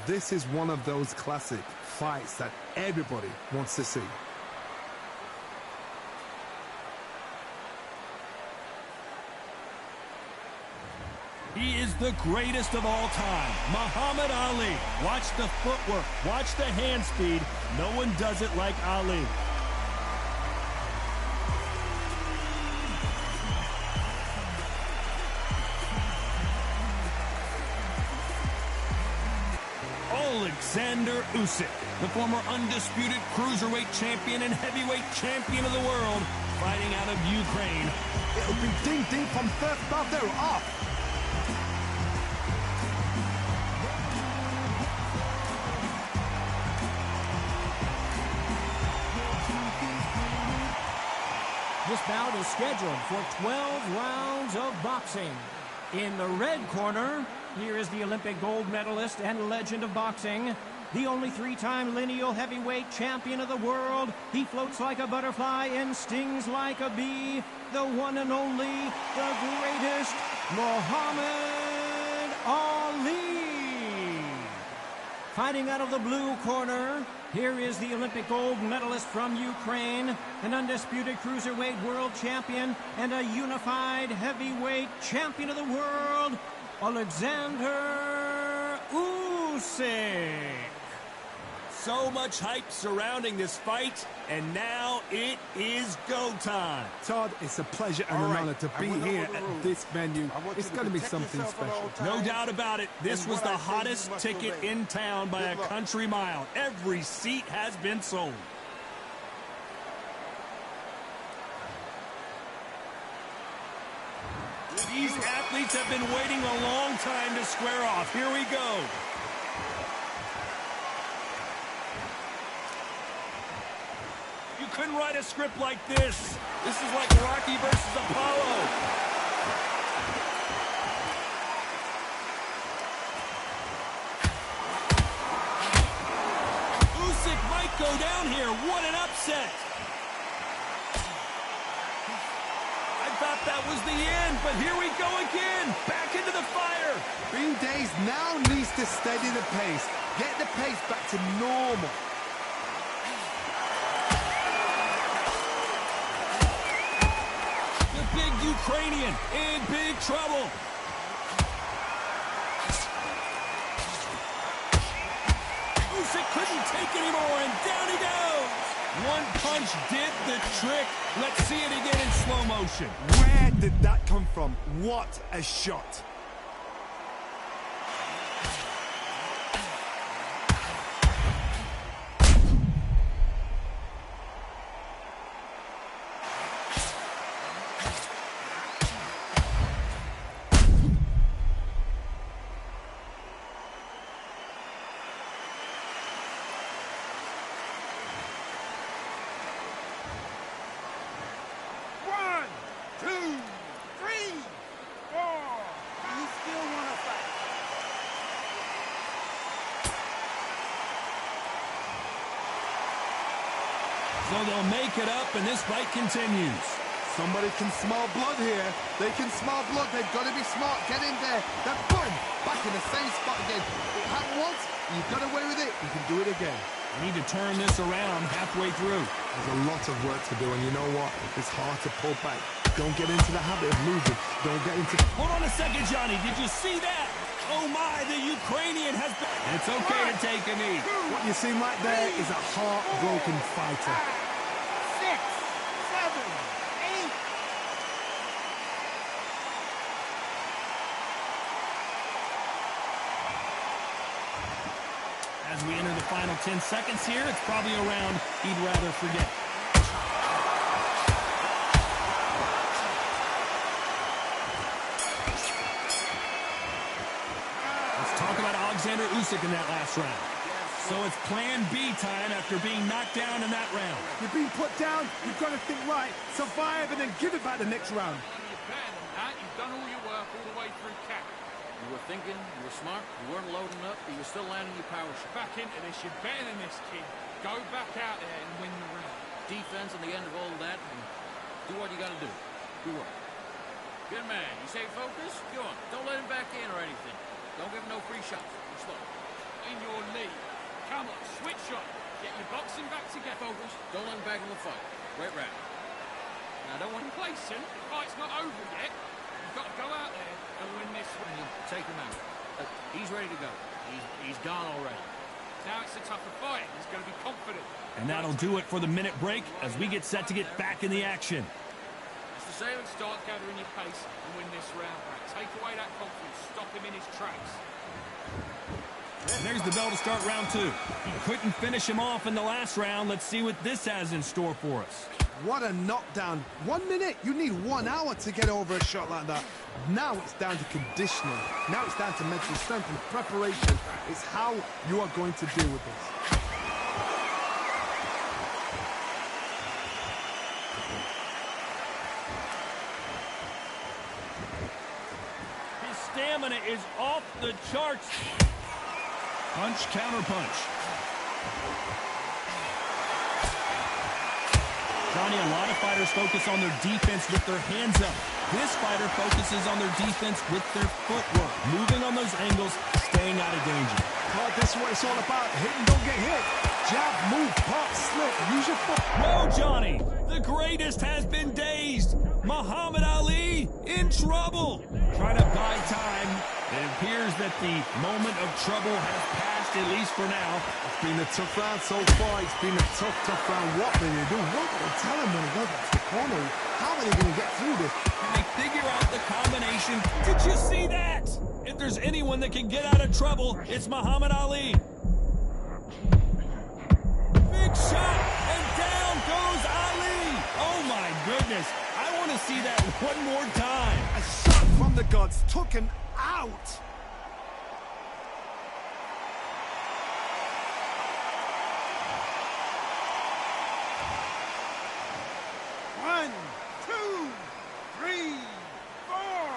This is one of those classic fights that everybody wants to see. He is the greatest of all time, Muhammad Ali. Watch the footwork, watch the hand speed. No one does it like Ali. Alexander Usyk, the former undisputed cruiserweight champion and heavyweight champion of the world, fighting out of Ukraine. It'll be ding-ding from first bout there off. This bout is scheduled for 12 rounds of boxing. In the red corner, here is the Olympic gold medalist and legend of boxing, the only three-time lineal heavyweight champion of the world. He floats like a butterfly and stings like a bee. The one and only, the greatest, Muhammad Ali. Fighting out of the blue corner, here is the Olympic gold medalist from Ukraine, an undisputed cruiserweight world champion and a unified heavyweight champion of the world, Alexander Usyk. So much hype surrounding this fight, and now it is go time. Todd, it's a pleasure and an honor to be here at this venue. It's going to be something special. No doubt about it. This was the hottest ticket in town by a country mile. Every seat has been sold. These athletes have been waiting a long time to square off. Here we go. You couldn't write a script like this. This is like Rocky versus Apollo. Usyk might go down here. What an upset. I thought that was the end, but here we go again. Back into the fire. Green Days now needs to steady the pace. Get the pace back to normal. Ukrainian in big trouble. Usyk couldn't take anymore, and down he goes. One punch did the trick. Let's see it again in slow motion. Where did that come from? What a shot. So they'll make it up, and this fight continues. Somebody can smell blood here. They can smell blood. They've got to be smart. Get in there. Then boom! Back in the same spot again. It happened once. You got away with it. You can do it again. We need to turn this around halfway through. There's a lot of work to do, and you know what? It's hard to pull back. Don't get into the habit of losing. Don't get into... Hold on a second, Johnny. Did you see that? Oh, my, the Ukrainian has been... It's okay to take a knee. What you see right there is a heartbroken fighter. 6, 7, 8. As we enter the final 10 seconds here, it's probably a round he'd rather forget. Alexander Usyk in that last round. So it's plan B time after being knocked down in that round. You've been put down, you've got to think right, survive, and then give it back the next round. You're better than that. You've done all your work all the way through cap. You were thinking, you were smart, you weren't loading up, but you were still landing your power shot. Back into this, you're better than this, kid. Go back out there and win the round. Defense at the end of all of that, and do what you got to do. Do work. Good man. You say focus? Go on. Don't let him back in or anything. Don't give him no free shots. Be slow. Great shot. Get your boxing back together. Focus. Don't let him back in the fight. Right round. Now, don't want him Complacent. The fight's not over yet. You've got to go out there and win this one. take him out. He's ready to go. He's gone already. Now it's a tougher fight. He's going to be confident. And that'll do it for the minute break as we get set to get back in the action. It's the same and start gathering your pace and win this round back. Take away that confidence. Stop him in his tracks. And there's the bell to start round 2. He couldn't finish him off in the last round. Let's see what this has in store for us. What a knockdown. 1 minute, you need 1 hour to get over a shot like that. Now it's down to conditioning. Now it's down to mental strength and preparation. It's how you are going to deal with this. His stamina is off the charts. Punch, counter punch. Johnny, a lot of fighters focus on their defense with their hands up. This fighter focuses on their defense with their footwork. Moving on those angles, staying out of danger. Well, this is what it's all about. Hit and don't get hit. Jab, move, pop, slip. Use your foot. No, Johnny. The greatest has been dazed. Muhammad Ali in trouble. Trying to buy time. It appears that the moment of trouble has passed, at least for now. It's been a tough round so far. It's been a tough round. What will they do? What will they tell him when he goes back to the corner? How are they going to get through this? Can they figure out the combination? Did you see that? If there's anyone that can get out of trouble, it's Muhammad Ali. Big shot, and down goes Ali. Oh, my goodness. I want to see that one more time. A shot from the gods took him out. One, two, three, four.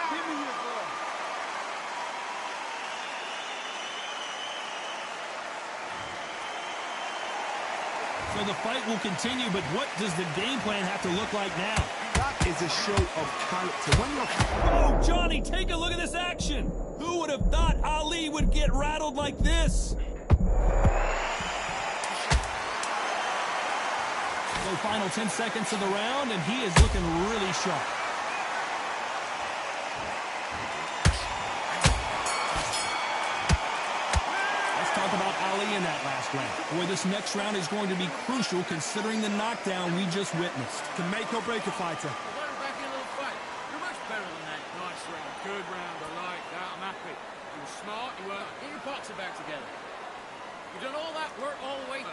Give me your ball. So the fight will continue, but what does the game plan have to look like now? That is a show of character. When you're... Oh, Johnny, take a look at this action. Who would have thought Ali would get rattled like this? So final 10 seconds of the round, and he is looking really sharp. Let's talk about Ali in that last round. Boy, this next round is going to be crucial considering the knockdown we just witnessed. To make or break a fighter. Let her back in a little fight. You're much better than that. Nice round. Good round. I like that. I'm happy. You were smart. You were... Get your boxing back together. You've done all that work all the way.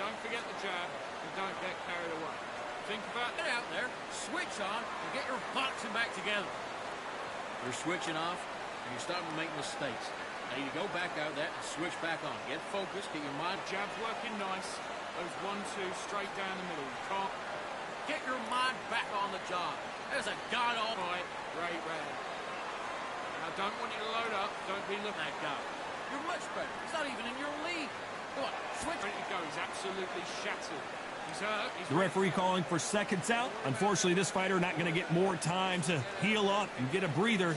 Don't forget the jab and don't get carried away. Think about Get out there, switch on, and get your boxing back together. You're switching off, and you're starting to make mistakes. Now you go back out there and switch back on. Get focused, get your mind. jabs working nice. Those 1-2 straight down the middle. You can't Get your mind back on the job. There's a god all fight. Great round. And I don't want you to load up. Don't be looking that guy. You're much better. He's not even in your league. Go on, switch. ready to go. He's absolutely shattered. He's hurt. He's The referee calling for seconds out. Unfortunately, this fighter not going to get more time to heal up and get a breather.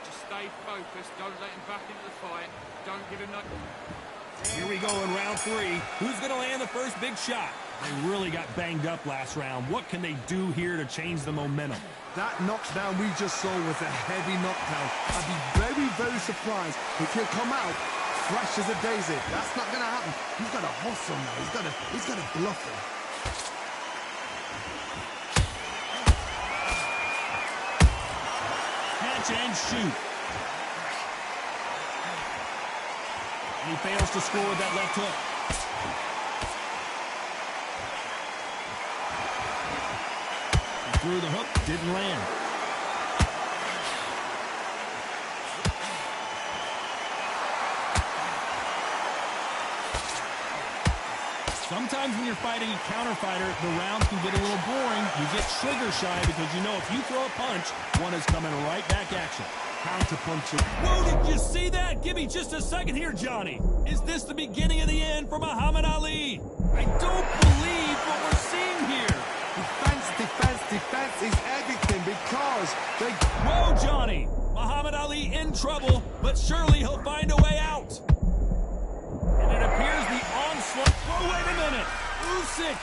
Just stay focused. Don't let him back into the fight. Don't give him nothing. Here we go in round 3. Who's going to land the first big shot? They really got banged up last round. What can they do here to change the momentum? That knockdown we just saw was a heavy knockdown. I'd be very surprised if he'll come out fresh as a daisy. That's not going to happen. He's got to hustle now. He's got to bluff him. Catch and shoot. And he fails to score with that left hook. He threw the hook, didn't land. Sometimes when you're fighting a counter fighter, the rounds can get a little boring. You get trigger shy because you know if you throw a punch, one is coming right back at you. Counter punching. Whoa, did you see that? Give me just a second here, Johnny. Is this the beginning of the end for Muhammad Ali? I don't believe what we're seeing here. Defense is everything because they... Whoa, Johnny. Muhammad Ali in trouble, but surely he'll find a way out. And it appears Usyk.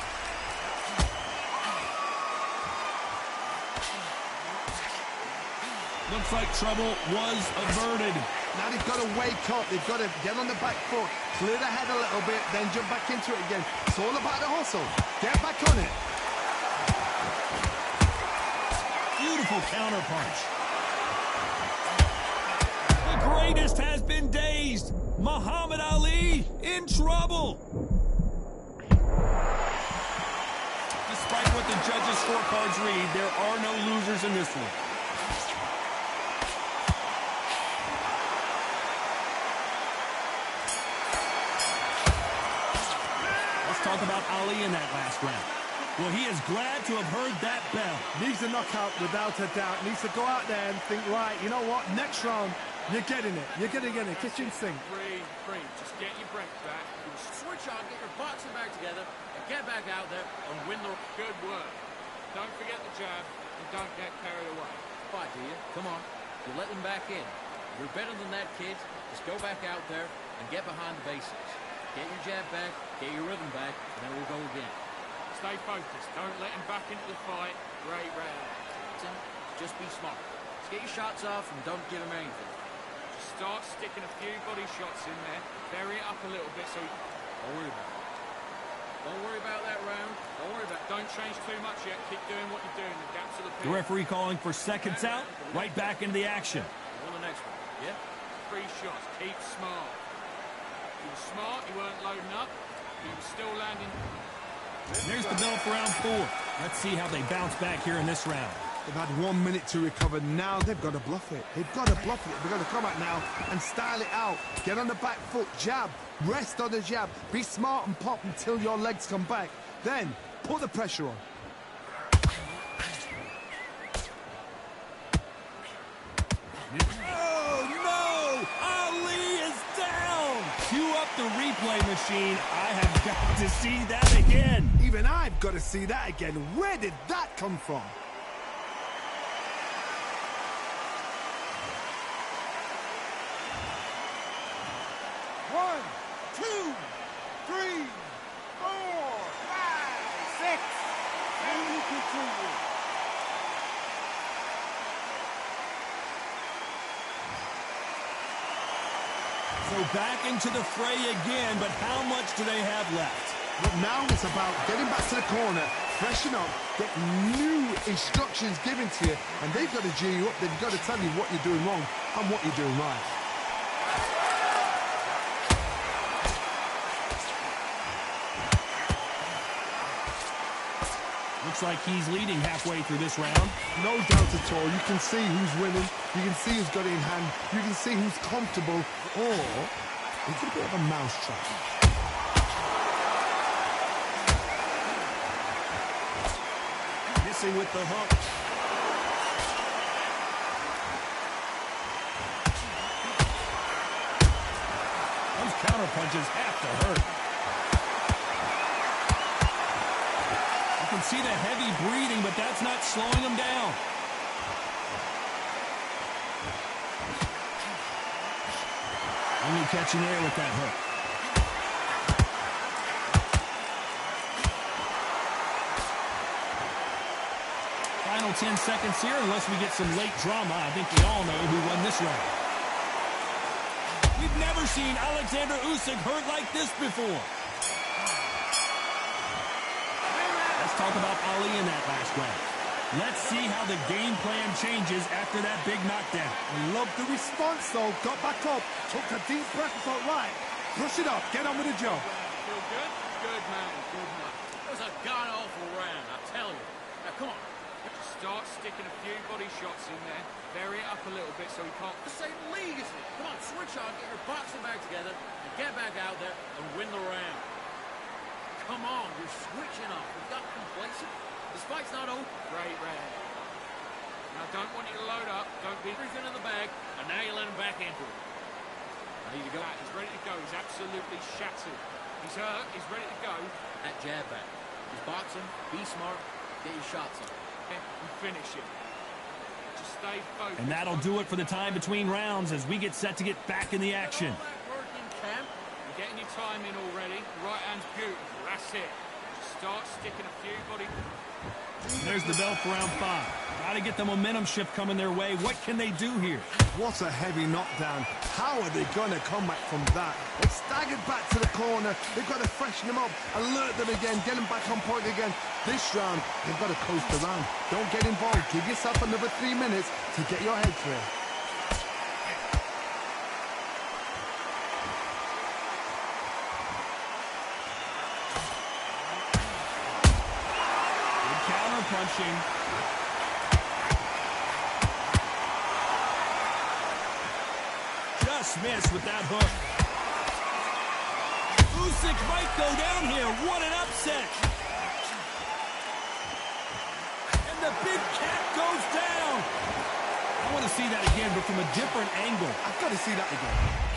Looks like trouble was averted. Now they've got to wake up. They've got to get on the back foot, clear the head a little bit, then jump back into it again. It's all about the hustle. Get back on it. Beautiful counterpunch. The greatest has been dazed. Muhammad Ali in trouble. Despite what the judges' scorecards read, there are no losers in this one. Let's talk about Ali in that last round. Well, he is glad to have heard that bell. Needs a knockout without a doubt. Needs to go out there and think, right, you know what? Next round, you're getting it. You're going to get it. Kitchen sink. Breathe. Just get your breath back. Switch on, get your boxing back together, and get back out there and win the... Good work. Don't forget the jab and don't get carried away. fight, do you? Come on. You let them back in. You're better than that, kid. Just go back out there and get behind the basics. Get your jab back, get your rhythm back, and then we'll go again. Stay focused. Don't let him back into the fight. Great round. Just be smart. Just get your shots off and don't give him anything. Just start sticking a few body shots in there. Bury it up a little bit so he... Don't worry about it. Don't worry about that round. Don't worry about it. Don't change too much yet. Keep doing what you're doing. The gaps are the The referee calling for seconds out. Right back into the action. On the next one. Yeah? 3 shots. Keep smart. He was smart. He weren't loading up. He was still landing. There's the bell for round 4. Let's see how they bounce back here in this round. They've had 1 minute to recover. Now they've got to bluff it. They've got to bluff it. They've got to come out now and style it out. Get on the back foot, jab, rest on the jab. Be smart and pop until your legs come back. Then put the pressure on. Oh, no! Ali is down! Cue up the replay machine. I have got to see that again. Even I've got to see that again. Where did that come from? One, two, three, 4, 5, 6. And we continue. So back into the fray again, but how much do they have left? But now it's about getting back to the corner, freshen up, get new instructions given to you, and they've got to G you up. They've got to tell you what you're doing wrong and what you're doing right. Looks like he's leading halfway through this round. No doubt at all. You can see who's winning. You can see who's got it in hand. You can see who's comfortable. Or it's a bit of a mousetrap. Missing with the hook. Those counter punches have to hurt. You can see the heavy breathing, but that's not slowing him down. Only catching air with that hook. Final 10 seconds here, unless we get some late drama. I think we all know who won this round. We've never seen Alexander Usyk hurt like this before. Let's talk about Ali in that last round. Let's see how the game plan changes after that big knockdown. I love the response, though. Got back up, took a deep breath and thought, right, brush it up, get on with the job. Feel good? Good, man. Good, man. It was a god-awful round, I tell you. Now, come on. Start sticking a few body shots in there. Bury it up a little bit so he can't... The same league, isn't it? Come on, switch on, get your boxing back together, and get back out there and win the round. Come on, you're switching off. You've got complacent. This fight's not over. Great round. Now, don't want you to load up. Don't be... Everything in the bag, and now you let him back into it. Ready to go? He's ready to go. He's absolutely shattered. He's hurt. He's ready to go. That jab back. Just box him, be smart, get your shots on. And finish it. Just stay focused. And that'll do it for the time between rounds as we get set to get back in the action. All that work in camp. You're getting your time in already. Right hand's beautiful. That's it. Just Start sticking a few, buddy. There's the bell for round 5. Got to get the momentum shift coming their way. What can they do here? What a heavy knockdown. How are they going to come back from that? They staggered back to the corner. They've got to freshen them up, alert them again, get them back on point again. This round, they've got to coast around. Don't get involved. Give yourself another 3 minutes to get your head clear. Punching. Just missed with that hook. Usyk might go down here. What an upset. And the big cat goes down. I want to see that again, but from a different angle. I've got to see that again.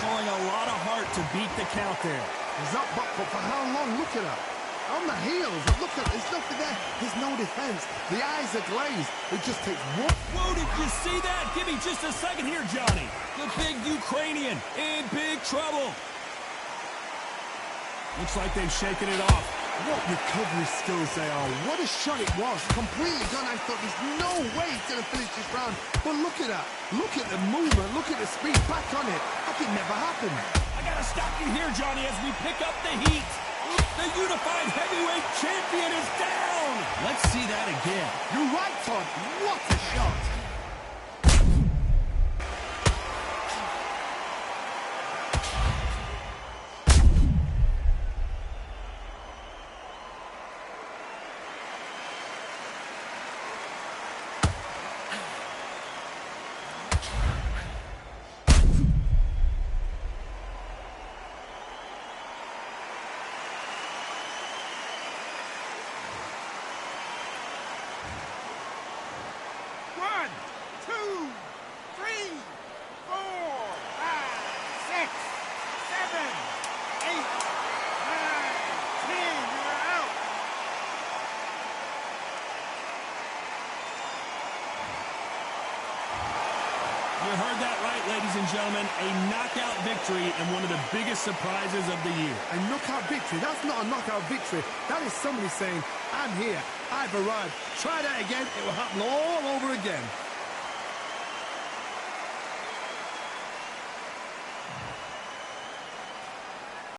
Showing a lot of heart to beat the count there. He's up, but for how long? Look at that. On the heels. Look at, there's nothing there. There's no defense. The eyes are glazed. It just takes one. Whoa, did you see that? Give me just a second here, Johnny. The big Ukrainian in big trouble. Looks like they've shaken it off. What recovery skills they are. What a shot it was. Completely gone. I thought there's no way he's going to finish this round. But look at that. Look at the movement. Look at the speed. Back on it. Like it never happened. I got to stop you here, Johnny, as we pick up the heat. The unified heavyweight champion is down. Let's see that again. You're right, Todd. What a shot. You heard that right, ladies and gentlemen. A knockout victory and one of the biggest surprises of the year. A knockout victory? That's not a knockout victory. That is somebody saying, I'm here. I've arrived. Try that again. It will happen all over again.